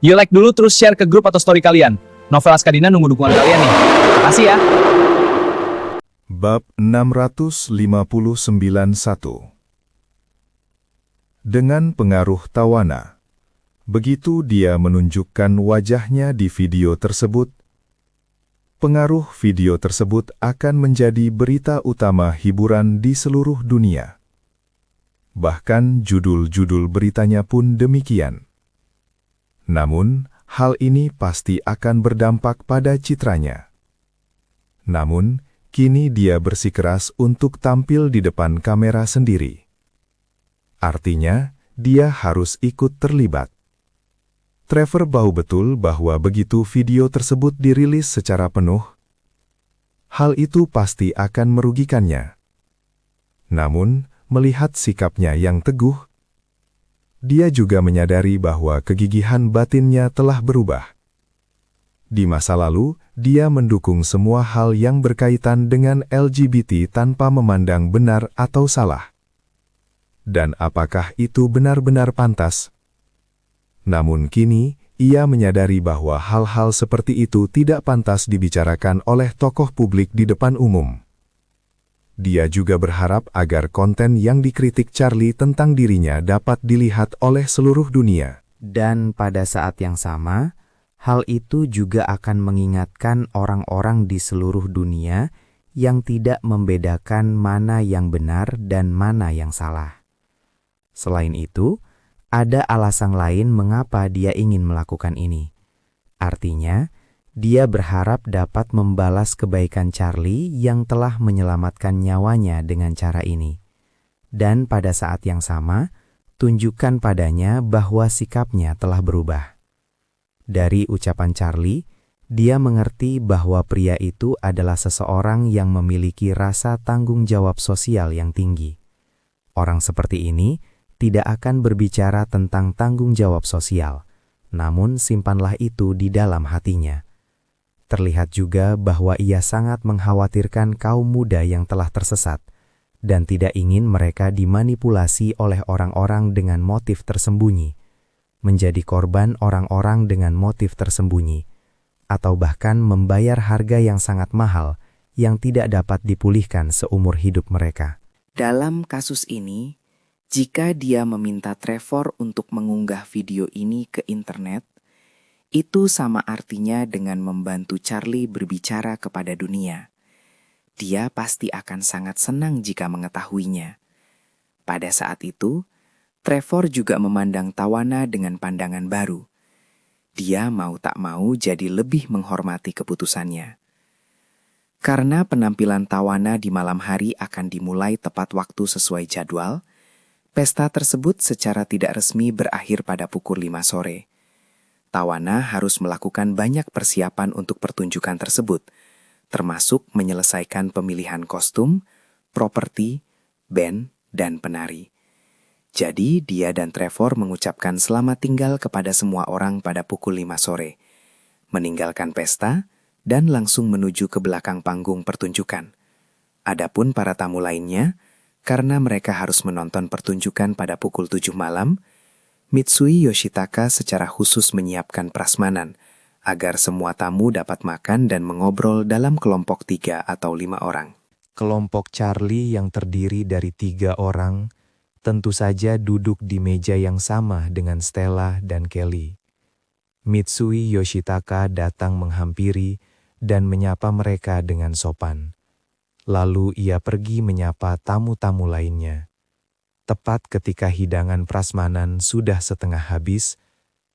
Yuk like dulu terus share ke grup atau story kalian. Novel Askadina nunggu dukungan kalian nih. Makasih ya. Bab 659.1 Dengan pengaruh tawana. Begitu dia menunjukkan wajahnya di video tersebut, pengaruh video tersebut akan menjadi berita utama hiburan di seluruh dunia. Bahkan judul-judul beritanya pun demikian. Namun, hal ini pasti akan berdampak pada citranya. Namun, kini dia bersikeras untuk tampil di depan kamera sendiri. Artinya, dia harus ikut terlibat. Trevor tahu betul bahwa begitu video tersebut dirilis secara penuh, hal itu pasti akan merugikannya. Namun, melihat sikapnya yang teguh, dia juga menyadari bahwa kegigihan batinnya telah berubah. Di masa lalu, dia mendukung semua hal yang berkaitan dengan LGBT tanpa memandang benar atau salah. Dan apakah itu benar-benar pantas? Namun kini, ia menyadari bahwa hal-hal seperti itu tidak pantas dibicarakan oleh tokoh publik di depan umum. Dia juga berharap agar konten yang dikritik Charlie tentang dirinya dapat dilihat oleh seluruh dunia. Dan pada saat yang sama, hal itu juga akan mengingatkan orang-orang di seluruh dunia yang tidak membedakan mana yang benar dan mana yang salah. Selain itu, ada alasan lain mengapa dia ingin melakukan ini. Artinya, dia berharap dapat membalas kebaikan Charlie yang telah menyelamatkan nyawanya dengan cara ini. Dan pada saat yang sama, tunjukkan padanya bahwa sikapnya telah berubah. Dari ucapan Charlie, dia mengerti bahwa pria itu adalah seseorang yang memiliki rasa tanggung jawab sosial yang tinggi. Orang seperti ini tidak akan berbicara tentang tanggung jawab sosial, namun simpanlah itu di dalam hatinya. Terlihat juga bahwa ia sangat mengkhawatirkan kaum muda yang telah tersesat, dan tidak ingin mereka dimanipulasi oleh orang-orang dengan motif tersembunyi, menjadi korban orang-orang dengan motif tersembunyi, atau bahkan membayar harga yang sangat mahal yang tidak dapat dipulihkan seumur hidup mereka. Dalam kasus ini, jika dia meminta Trevor untuk mengunggah video ini ke internet, itu sama artinya dengan membantu Charlie berbicara kepada dunia. Dia pasti akan sangat senang jika mengetahuinya. Pada saat itu, Trevor juga memandang tawana dengan pandangan baru. Dia mau tak mau jadi lebih menghormati keputusannya. Karena penampilan tawana di malam hari akan dimulai tepat waktu sesuai jadwal, pesta tersebut secara tidak resmi berakhir pada pukul 5 sore. Tawana harus melakukan banyak persiapan untuk pertunjukan tersebut, termasuk menyelesaikan pemilihan kostum, properti, band, dan penari. Jadi, dia dan Trevor mengucapkan selamat tinggal kepada semua orang pada pukul 5 sore, meninggalkan pesta, dan langsung menuju ke belakang panggung pertunjukan. Adapun para tamu lainnya, karena mereka harus menonton pertunjukan pada pukul 7 malam, Mitsui Yoshitaka secara khusus menyiapkan prasmanan agar semua tamu dapat makan dan mengobrol dalam kelompok 3 atau 5 orang. Kelompok Charlie yang terdiri dari 3 orang tentu saja duduk di meja yang sama dengan Stella dan Kelly. Mitsui Yoshitaka datang menghampiri dan menyapa mereka dengan sopan. Lalu ia pergi menyapa tamu-tamu lainnya. Tepat ketika hidangan prasmanan sudah setengah habis,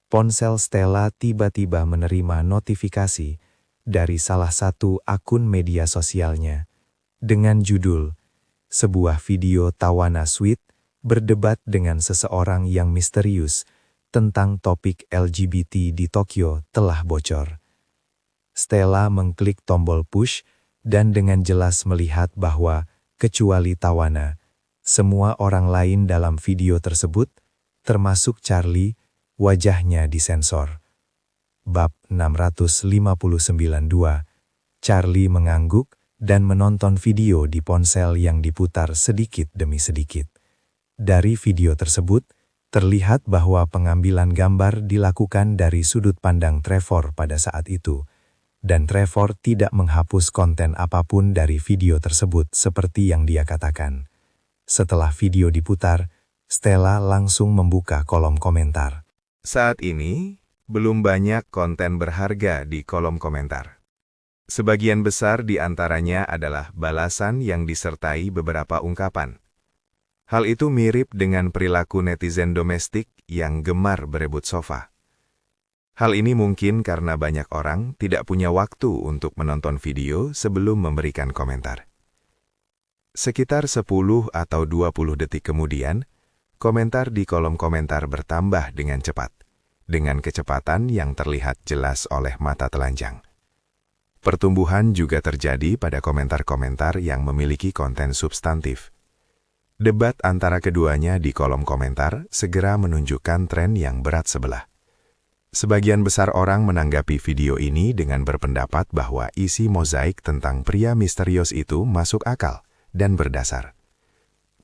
ponsel Stella tiba-tiba menerima notifikasi dari salah satu akun media sosialnya dengan judul, "Sebuah video tawana sweet berdebat dengan seseorang yang misterius tentang topik LGBT di Tokyo telah bocor." Stella mengklik tombol push dan dengan jelas melihat bahwa, kecuali tawana, semua orang lain dalam video tersebut, termasuk Charlie, wajahnya disensor. Bab 659.2, Charlie mengangguk dan menonton video di ponsel yang diputar sedikit demi sedikit. Dari video tersebut, Terlihat bahwa pengambilan gambar dilakukan dari sudut pandang Trevor pada saat itu, dan Trevor tidak menghapus konten apapun dari video tersebut seperti yang dia katakan. Setelah video diputar, Stella langsung membuka kolom komentar. Saat ini, belum banyak konten berharga di kolom komentar. Sebagian besar di antaranya adalah balasan yang disertai beberapa ungkapan. Hal itu mirip dengan perilaku netizen domestik yang gemar berebut sofa. Hal ini mungkin karena banyak orang tidak punya waktu untuk menonton video sebelum memberikan komentar. Sekitar 10 atau 20 detik kemudian, komentar di kolom komentar bertambah dengan cepat, dengan kecepatan yang terlihat jelas oleh mata telanjang. Pertumbuhan juga terjadi pada komentar-komentar yang memiliki konten substantif. Debat antara keduanya di kolom komentar segera menunjukkan tren yang berat sebelah. Sebagian besar orang menanggapi video ini dengan berpendapat bahwa isi mozaik tentang pria misterius itu masuk akal dan berdasar.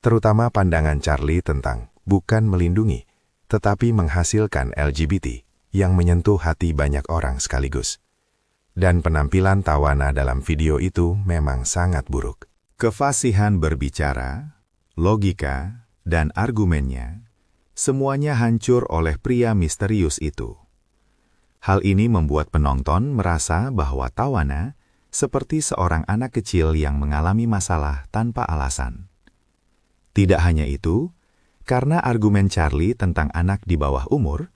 Terutama pandangan Charlie tentang bukan melindungi, tetapi menghasilkan LGBT yang menyentuh hati banyak orang sekaligus. Dan penampilan Tawana dalam video itu memang sangat buruk. Kefasihan berbicara, logika, dan argumennya, semuanya hancur oleh pria misterius itu. Hal ini membuat penonton merasa bahwa Tawana seperti seorang anak kecil yang mengalami masalah tanpa alasan. Tidak hanya itu, karena argumen Charlie tentang anak di bawah umur,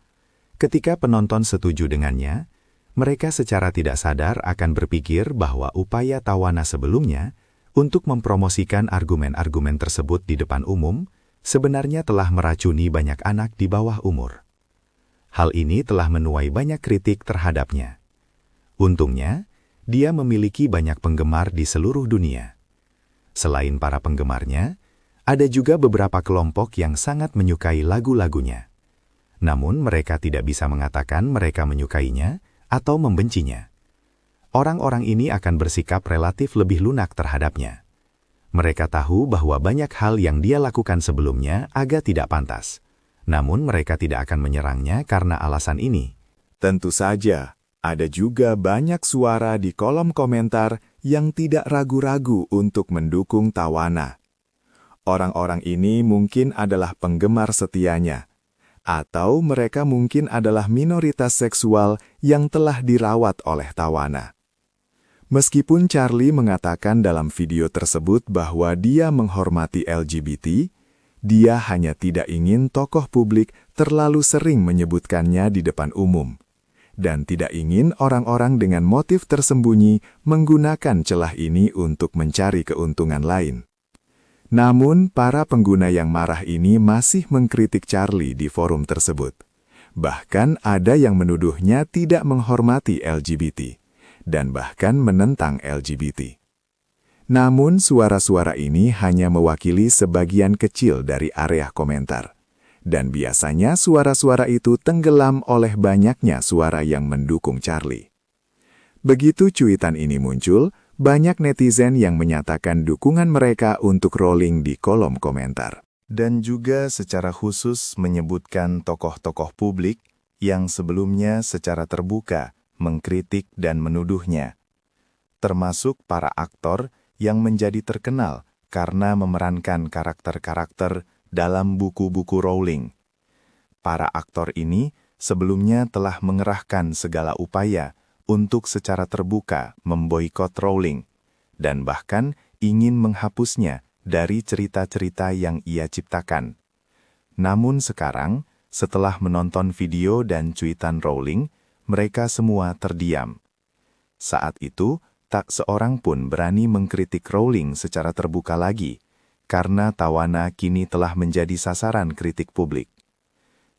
ketika penonton setuju dengannya, mereka secara tidak sadar akan berpikir bahwa upaya Tawana sebelumnya untuk mempromosikan argumen-argumen tersebut di depan umum sebenarnya telah meracuni banyak anak di bawah umur. Hal ini telah menuai banyak kritik terhadapnya. Untungnya, dia memiliki banyak penggemar di seluruh dunia. Selain para penggemarnya, ada juga beberapa kelompok yang sangat menyukai lagu-lagunya. Namun mereka tidak bisa mengatakan mereka menyukainya atau membencinya. Orang-orang ini akan bersikap relatif lebih lunak terhadapnya. Mereka tahu bahwa banyak hal yang dia lakukan sebelumnya agak tidak pantas. Namun mereka tidak akan menyerangnya karena alasan ini. Tentu saja, ada juga banyak suara di kolom komentar yang tidak ragu-ragu untuk mendukung Tawana. Orang-orang ini mungkin adalah penggemar setianya, atau mereka mungkin adalah minoritas seksual yang telah dirawat oleh Tawana. Meskipun Charlie mengatakan dalam video tersebut bahwa dia menghormati LGBT, dia hanya tidak ingin tokoh publik terlalu sering menyebutkannya di depan umum, dan tidak ingin orang-orang dengan motif tersembunyi menggunakan celah ini untuk mencari keuntungan lain. Namun, para pengguna yang marah ini masih mengkritik Charlie di forum tersebut. Bahkan ada yang menuduhnya tidak menghormati LGBT, dan bahkan menentang LGBT. Namun, suara-suara ini hanya mewakili sebagian kecil dari area komentar. Dan biasanya suara-suara itu tenggelam oleh banyaknya suara yang mendukung Charlie. Begitu cuitan ini muncul, banyak netizen yang menyatakan dukungan mereka untuk Rowling di kolom komentar. Dan juga secara khusus menyebutkan tokoh-tokoh publik yang sebelumnya secara terbuka mengkritik dan menuduhnya. Termasuk para aktor yang menjadi terkenal karena memerankan karakter-karakter dalam buku-buku Rowling. Para aktor ini sebelumnya telah mengerahkan segala upaya untuk secara terbuka memboikot Rowling, dan bahkan ingin menghapusnya dari cerita-cerita yang ia ciptakan. Namun sekarang, setelah menonton video dan cuitan Rowling, mereka semua terdiam. Saat itu, tak seorang pun berani mengkritik Rowling secara terbuka lagi, karena Tawana kini telah menjadi sasaran kritik publik.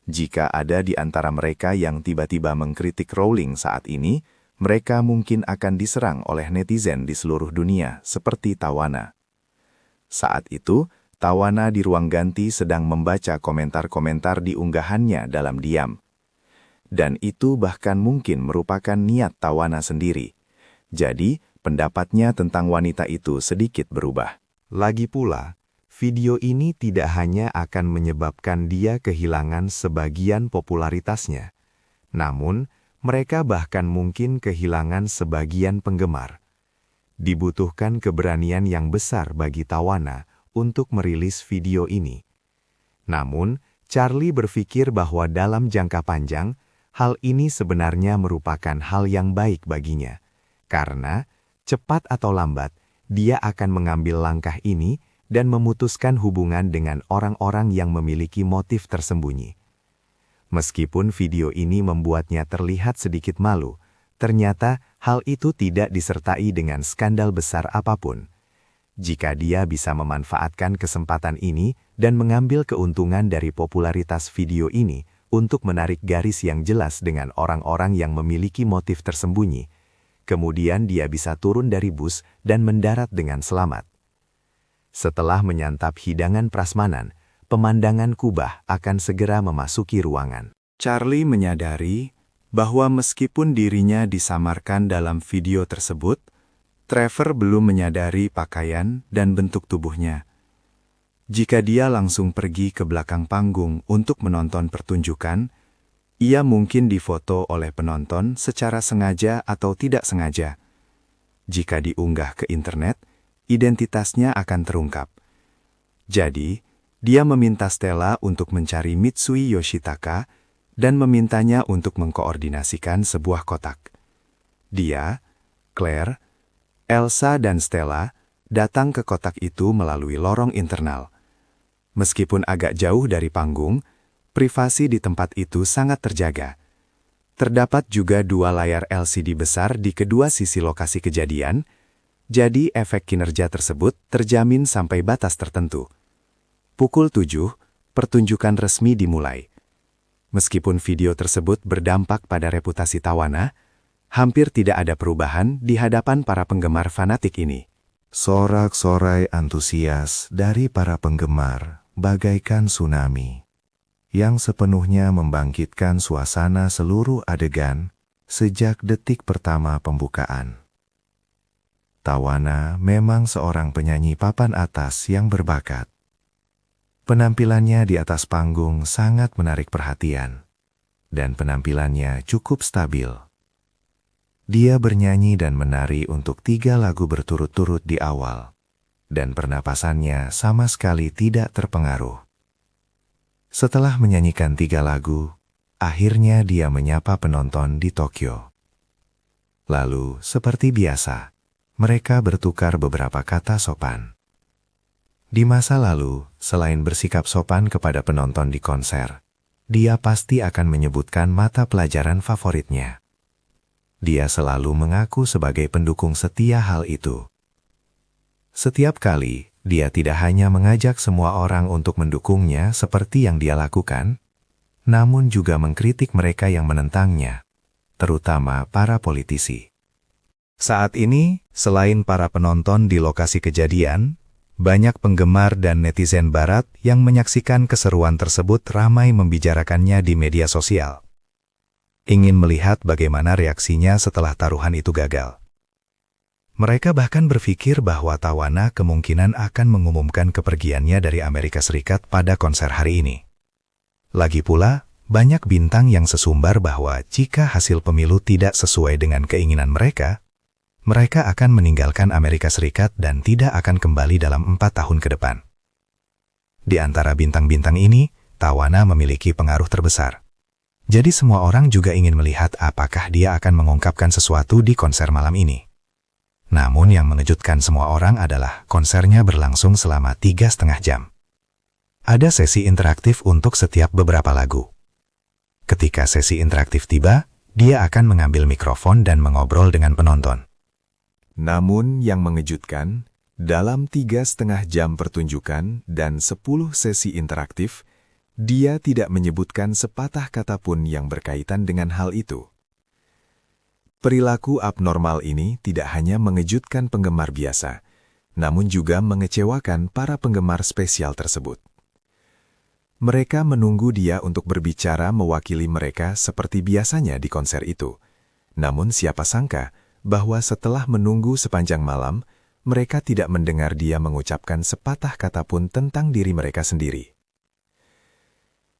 Jika ada di antara mereka yang tiba-tiba mengkritik Rowling saat ini, mereka mungkin akan diserang oleh netizen di seluruh dunia, seperti Tawana. Saat itu, Tawana di ruang ganti sedang membaca komentar-komentar di unggahannya dalam diam. Dan itu bahkan mungkin merupakan niat Tawana sendiri. Jadi, pendapatnya tentang wanita itu sedikit berubah. Lagi pula, video ini tidak hanya akan menyebabkan dia kehilangan sebagian popularitasnya, namun mereka bahkan mungkin kehilangan sebagian penggemar. Dibutuhkan keberanian yang besar bagi Tawana untuk merilis video ini. Namun, Charlie berpikir bahwa dalam jangka panjang, hal ini sebenarnya merupakan hal yang baik baginya, karena cepat atau lambat, dia akan mengambil langkah ini dan memutuskan hubungan dengan orang-orang yang memiliki motif tersembunyi. Meskipun video ini membuatnya terlihat sedikit malu, ternyata hal itu tidak disertai dengan skandal besar apapun. Jika dia bisa memanfaatkan kesempatan ini dan mengambil keuntungan dari popularitas video ini untuk menarik garis yang jelas dengan orang-orang yang memiliki motif tersembunyi, kemudian dia bisa turun dari bus dan mendarat dengan selamat. Setelah menyantap hidangan prasmanan, pemandangan kubah akan segera memasuki ruangan. Charlie menyadari bahwa meskipun dirinya disamarkan dalam video tersebut, Trevor belum menyadari pakaian dan bentuk tubuhnya. Jika dia langsung pergi ke belakang panggung untuk menonton pertunjukan, ia mungkin difoto oleh penonton secara sengaja atau tidak sengaja. Jika diunggah ke internet, identitasnya akan terungkap. Jadi, dia meminta Stella untuk mencari Mitsui Yoshitaka dan memintanya untuk mengkoordinasikan sebuah kotak. Dia, Claire, Elsa dan Stella datang ke kotak itu melalui lorong internal. Meskipun agak jauh dari panggung, privasi di tempat itu sangat terjaga. Terdapat juga 2 layar LCD besar di kedua sisi lokasi kejadian, jadi efek kinerja tersebut terjamin sampai batas tertentu. Pukul 7, pertunjukan resmi dimulai. Meskipun video tersebut berdampak pada reputasi Tawana, hampir tidak ada perubahan di hadapan para penggemar fanatik ini. Sorak-sorai antusias dari para penggemar bagaikan tsunami, yang sepenuhnya membangkitkan suasana seluruh adegan sejak detik pertama pembukaan. Tawana memang seorang penyanyi papan atas yang berbakat. Penampilannya di atas panggung sangat menarik perhatian, dan penampilannya cukup stabil. Dia bernyanyi dan menari untuk 3 lagu berturut-turut di awal, dan pernapasannya sama sekali tidak terpengaruh. Setelah menyanyikan 3 lagu, akhirnya dia menyapa penonton di Tokyo. Lalu, seperti biasa, mereka bertukar beberapa kata sopan. Di masa lalu, selain bersikap sopan kepada penonton di konser, dia pasti akan menyebutkan mata pelajaran favoritnya. Dia selalu mengaku sebagai pendukung setia hal itu. Setiap kali, dia tidak hanya mengajak semua orang untuk mendukungnya seperti yang dia lakukan, namun juga mengkritik mereka yang menentangnya, terutama para politisi. Saat ini, selain para penonton di lokasi kejadian, banyak penggemar dan netizen barat yang menyaksikan keseruan tersebut ramai membicarakannya di media sosial. Ingin melihat bagaimana reaksinya setelah taruhan itu gagal. Mereka bahkan berpikir bahwa Tawana kemungkinan akan mengumumkan kepergiannya dari Amerika Serikat pada konser hari ini. Lagi pula, banyak bintang yang sesumbar bahwa jika hasil pemilu tidak sesuai dengan keinginan mereka akan meninggalkan Amerika Serikat dan tidak akan kembali dalam 4 tahun ke depan. Di antara bintang-bintang ini, Tawana memiliki pengaruh terbesar. Jadi semua orang juga ingin melihat apakah dia akan mengungkapkan sesuatu di konser malam ini. Namun yang mengejutkan semua orang adalah konsernya berlangsung selama 3,5 jam. Ada sesi interaktif untuk setiap beberapa lagu. Ketika sesi interaktif tiba, dia akan mengambil mikrofon dan mengobrol dengan penonton. Namun yang mengejutkan, dalam 3,5 jam pertunjukan dan 10 sesi interaktif, dia tidak menyebutkan sepatah kata pun yang berkaitan dengan hal itu. Perilaku abnormal ini tidak hanya mengejutkan penggemar biasa, namun juga mengecewakan para penggemar spesial tersebut. Mereka menunggu dia untuk berbicara mewakili mereka seperti biasanya di konser itu. Namun siapa sangka bahwa setelah menunggu sepanjang malam, mereka tidak mendengar dia mengucapkan sepatah kata pun tentang diri mereka sendiri.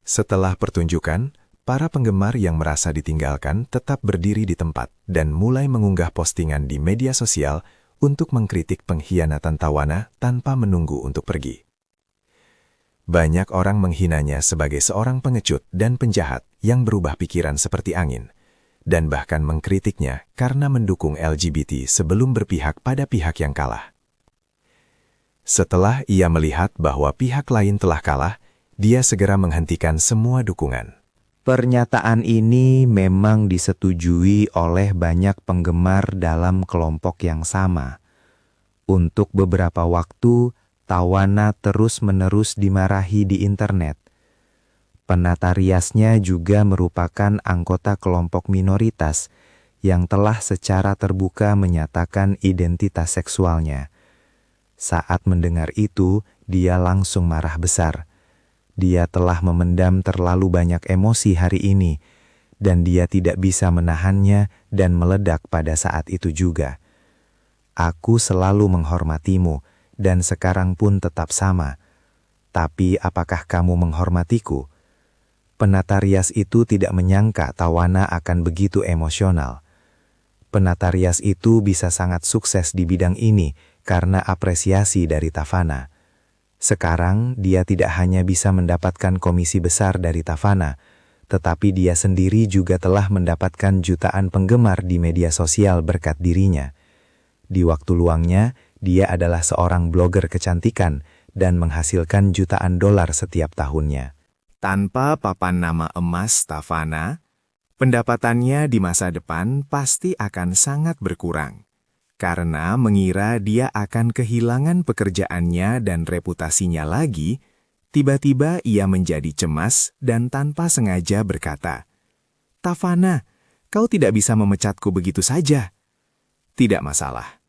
Setelah pertunjukan, para penggemar yang merasa ditinggalkan tetap berdiri di tempat dan mulai mengunggah postingan di media sosial untuk mengkritik pengkhianatan Tawana tanpa menunggu untuk pergi. Banyak orang menghinanya sebagai seorang pengecut dan penjahat yang berubah pikiran seperti angin, dan bahkan mengkritiknya karena mendukung LGBT sebelum berpihak pada pihak yang kalah. Setelah ia melihat bahwa pihak lain telah kalah, dia segera menghentikan semua dukungan. Pernyataan ini memang disetujui oleh banyak penggemar dalam kelompok yang sama. Untuk beberapa waktu, Tawana terus-menerus dimarahi di internet. Penata riasnya juga merupakan anggota kelompok minoritas yang telah secara terbuka menyatakan identitas seksualnya. Saat mendengar itu, dia langsung marah besar. Dia telah memendam terlalu banyak emosi hari ini, dan dia tidak bisa menahannya dan meledak pada saat itu juga. Aku selalu menghormatimu, dan sekarang pun tetap sama. Tapi apakah kamu menghormatiku? Penata rias itu tidak menyangka Tawana akan begitu emosional. Penata rias itu bisa sangat sukses di bidang ini karena apresiasi dari Tavana. Sekarang, dia tidak hanya bisa mendapatkan komisi besar dari Tavana, tetapi dia sendiri juga telah mendapatkan jutaan penggemar di media sosial berkat dirinya. Di waktu luangnya, dia adalah seorang blogger kecantikan dan menghasilkan jutaan dolar setiap tahunnya. Tanpa papan nama emas Tavana, pendapatannya di masa depan pasti akan sangat berkurang. Karena mengira dia akan kehilangan pekerjaannya dan reputasinya lagi, tiba-tiba ia menjadi cemas dan tanpa sengaja berkata, "Tavana, kau tidak bisa memecatku begitu saja." Tidak masalah.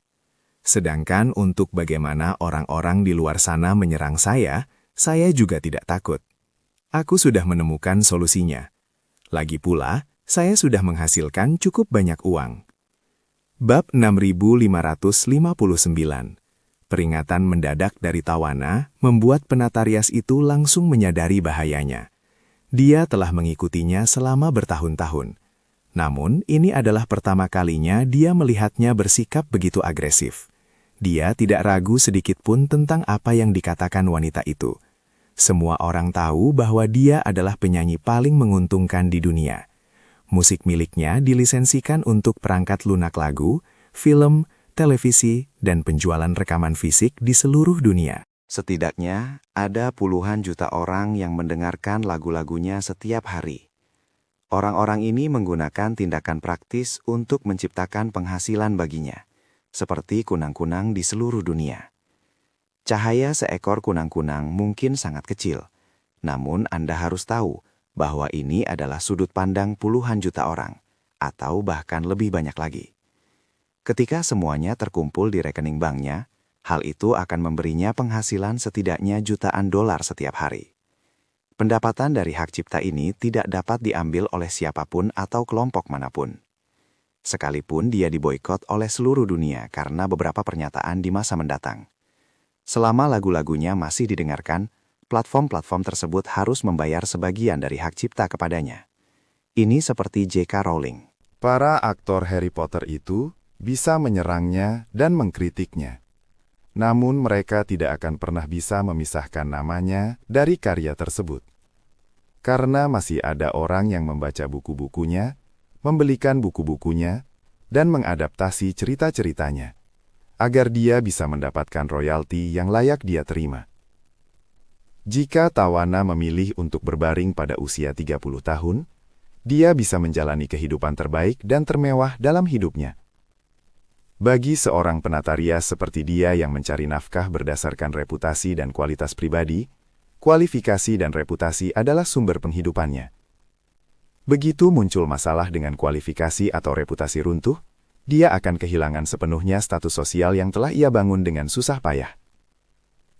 Sedangkan untuk bagaimana orang-orang di luar sana menyerang saya juga tidak takut. Aku sudah menemukan solusinya. Lagi pula, saya sudah menghasilkan cukup banyak uang. Bab 6559. Peringatan mendadak dari Tawana membuat penata rias itu langsung menyadari bahayanya. Dia telah mengikutinya selama bertahun-tahun. Namun, ini adalah pertama kalinya dia melihatnya bersikap begitu agresif. Dia tidak ragu sedikit pun tentang apa yang dikatakan wanita itu. Semua orang tahu bahwa dia adalah penyanyi paling menguntungkan di dunia. Musik miliknya dilisensikan untuk perangkat lunak lagu, film, televisi, dan penjualan rekaman fisik di seluruh dunia. Setidaknya ada puluhan juta orang yang mendengarkan lagu-lagunya setiap hari. Orang-orang ini menggunakan tindakan praktis untuk menciptakan penghasilan baginya, seperti kunang-kunang di seluruh dunia. Cahaya seekor kunang-kunang mungkin sangat kecil, namun Anda harus tahu bahwa ini adalah sudut pandang puluhan juta orang, atau bahkan lebih banyak lagi. Ketika semuanya terkumpul di rekening banknya, hal itu akan memberinya penghasilan setidaknya jutaan dolar setiap hari. Pendapatan dari hak cipta ini tidak dapat diambil oleh siapapun atau kelompok manapun. Sekalipun dia diboikot oleh seluruh dunia karena beberapa pernyataan di masa mendatang. Selama lagu-lagunya masih didengarkan, platform-platform tersebut harus membayar sebagian dari hak cipta kepadanya. Ini seperti J.K. Rowling. Para aktor Harry Potter itu bisa menyerangnya dan mengkritiknya. Namun mereka tidak akan pernah bisa memisahkan namanya dari karya tersebut. Karena masih ada orang yang membaca buku-bukunya, membelikan buku-bukunya, dan mengadaptasi cerita-ceritanya, agar dia bisa mendapatkan royalti yang layak dia terima. Jika Tawana memilih untuk berbaring pada usia 30 tahun, dia bisa menjalani kehidupan terbaik dan termewah dalam hidupnya. Bagi seorang penata rias seperti dia yang mencari nafkah berdasarkan reputasi dan kualitas pribadi, kualifikasi dan reputasi adalah sumber penghidupannya. Begitu muncul masalah dengan kualifikasi atau reputasi runtuh, dia akan kehilangan sepenuhnya status sosial yang telah ia bangun dengan susah payah.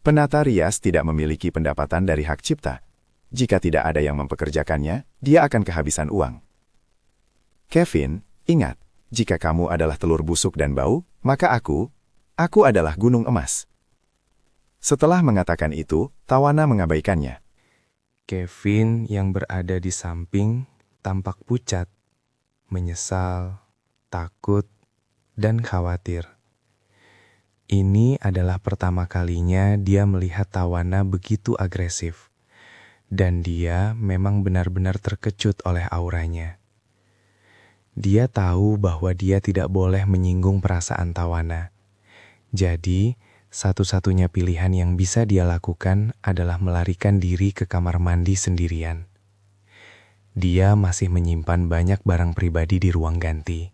Penata rias tidak memiliki pendapatan dari hak cipta. Jika tidak ada yang mempekerjakannya, dia akan kehabisan uang. Kevin, ingat, jika kamu adalah telur busuk dan bau, maka aku, Aku adalah gunung emas. Setelah mengatakan itu, Tawana mengabaikannya. Kevin yang berada di samping tampak pucat, menyesal, takut, dan khawatir. Ini adalah pertama kalinya dia melihat Tawana begitu agresif, dan dia memang benar-benar terkejut oleh auranya. Dia tahu bahwa dia tidak boleh menyinggung perasaan Tawana. Jadi, satu-satunya pilihan yang bisa dia lakukan adalah melarikan diri ke kamar mandi sendirian. Dia masih menyimpan banyak barang pribadi di ruang ganti.